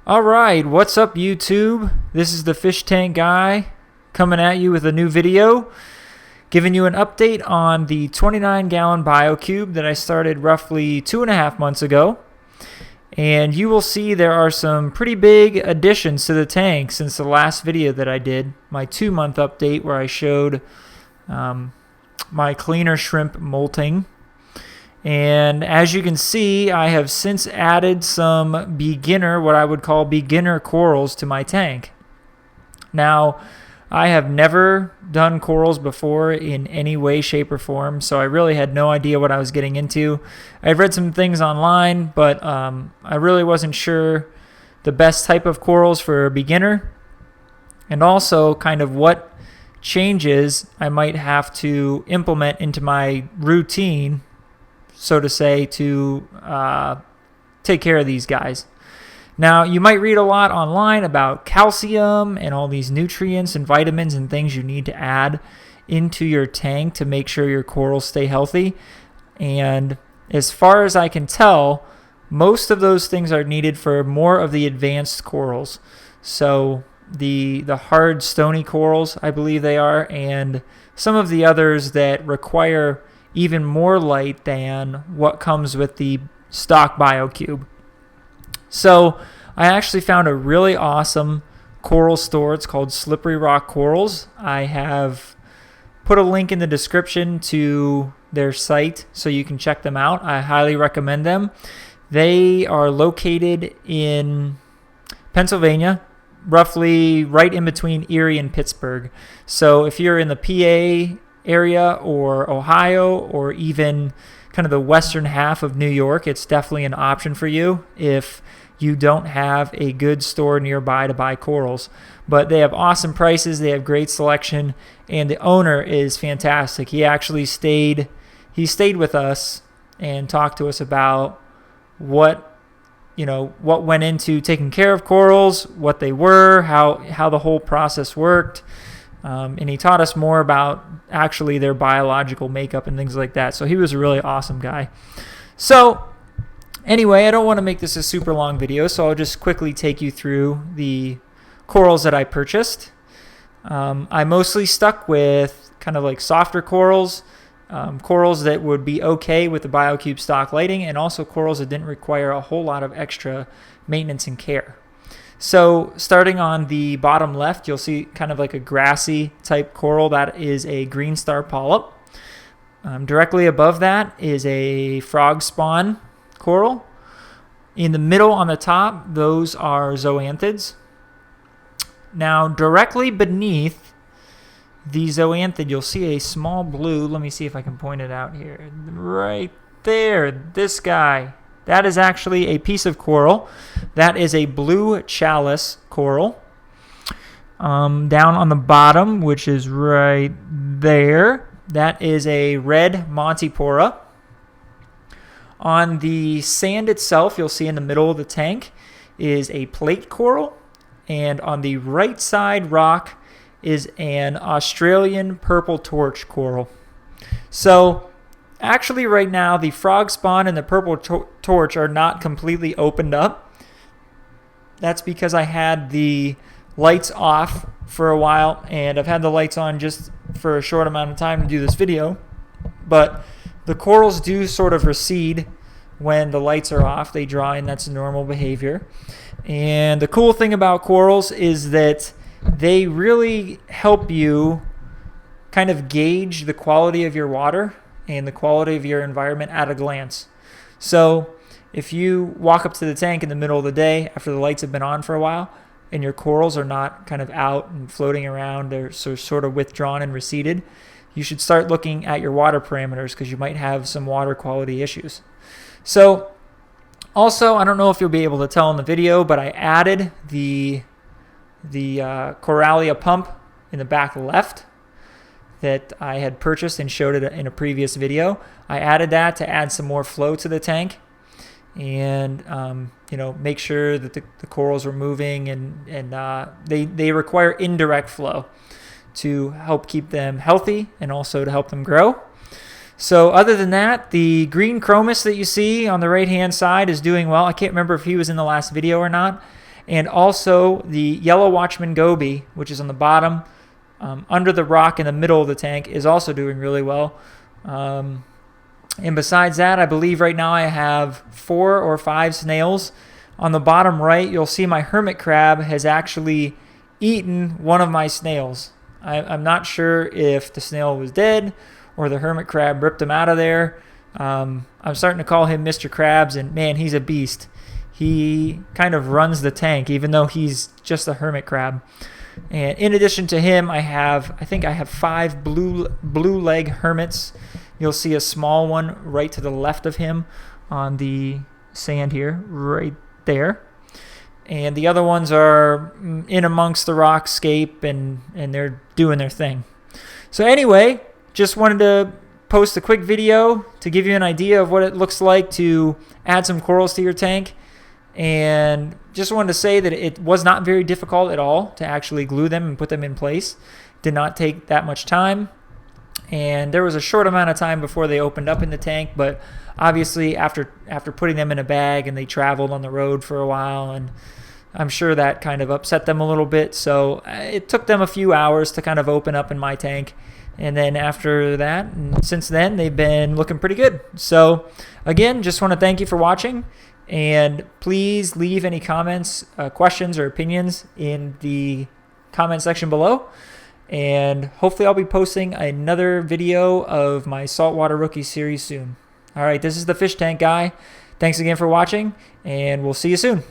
Alright, what's up YouTube? This is the Fish Tank Guy coming at you with a new video, giving you an update on the 29-gallon Biocube that I started roughly 2.5 months ago. And you will see there are some pretty big additions to the tank since the last video that I did, my 2-month update where I showed my cleaner shrimp molting. And as you can see, I have since added some beginner, what I would call beginner corals to my tank. Now, I have never done corals before in any way, shape, or form, so I really had no idea what I was getting into. I've read some things online, but I really wasn't sure the best type of corals for a beginner, and also kind of what changes I might have to implement into my routine, so to say, to take care of these guys. Now, you might read a lot online about calcium and all these nutrients and vitamins and things you need to add into your tank to make sure your corals stay healthy. And as far as I can tell, most of those things are needed for more of the advanced corals. So the hard stony corals, I believe they are, and some of the others that require even more light than what comes with the stock Biocube. So I actually found a really awesome coral store. It's called Slippery Rock Corals. I have put a link in the description to their site so you can check them out. I highly recommend them. They are located in Pennsylvania, roughly right in between Erie and Pittsburgh. So if you're in the PA area or Ohio or even kind of the western half of New York, it's definitely an option for you if you don't have a good store nearby to buy corals. But they have awesome prices, they have great selection, and the owner is fantastic. He actually stayed with us and talked to us about what went into taking care of corals, what they were, how the whole process worked. And he taught us more about actually their biological makeup and things like that. So he was a really awesome guy. So anyway, I don't want to make this a super long video, so I'll just quickly take you through the corals that I purchased. I mostly stuck with kind of like softer corals, corals that would be okay with the Biocube stock lighting, and also corals that didn't require a whole lot of extra maintenance and care. So starting on the bottom left, you'll see kind of like a grassy type coral. That is a green star polyp. Directly above that is a Frogspawn coral. In the middle on the top, those are Zoanthids. Now directly beneath the Zoanthid, you'll see a small blue. Let me see if I can point it out here. Right there, this guy. That is actually a piece of coral. That is a blue Chalice coral. Down on the bottom, which is right there, that is a red Montipora. On the sand itself, you'll see in the middle of the tank is a plate coral. And on the right side rock is an Australian purple torch coral. So actually, right now, the Frogspawn and the purple torch are not completely opened up. That's because I had the lights off for a while, and I've had the lights on just for a short amount of time to do this video. But the corals do sort of recede when the lights are off. They draw in, that's normal behavior. And the cool thing about corals is that they really help you kind of gauge the quality of your water and the quality of your environment at a glance. So if you walk up to the tank in the middle of the day after the lights have been on for a while and your corals are not kind of out and floating around, they're sort of withdrawn and receded, you should start looking at your water parameters because you might have some water quality issues. So also, I don't know if you'll be able to tell in the video, but I added the Coralia pump in the back left that I had purchased and showed it in a previous video. I added that to add some more flow to the tank and make sure that the corals were moving, and they require indirect flow to help keep them healthy and also to help them grow. So other than that, the Green Chromis that you see on the right hand side is doing well. I can't remember if he was in the last video or not. And also the yellow Watchman Goby, which is on the bottom, under the rock in the middle of the tank, is also doing really well. And besides that, I believe right now I have 4 or 5 snails. On the bottom right, you'll see my Hermit Crab has actually eaten one of my snails. I'm not sure if the snail was dead or the Hermit Crab ripped him out of there. I'm starting to call him Mr. Krabs, and man, he's a beast. He kind of runs the tank, even though he's just a Hermit Crab. And in addition to him, I think I have 5 blue leg hermits. You'll see a small one right to the left of him on the sand here, right there. And the other ones are in amongst the rockscape, and they're doing their thing. So anyway, just wanted to post a quick video to give you an idea of what it looks like to add some corals to your tank. And just wanted to say that it was not very difficult at all to actually glue them and put them in place. Did not take that much time. And there was a short amount of time before they opened up in the tank, but obviously after putting them in a bag and they traveled on the road for a while, and I'm sure that kind of upset them a little bit. So it took them a few hours to kind of open up in my tank. And then after that, and since then, they've been looking pretty good. So again, just want to thank you for watching. And please leave any comments, questions, or opinions in the comment section below. And hopefully I'll be posting another video of my Saltwater Rookie series soon. All right, this is the Fish Tank Guy. Thanks again for watching, and we'll see you soon.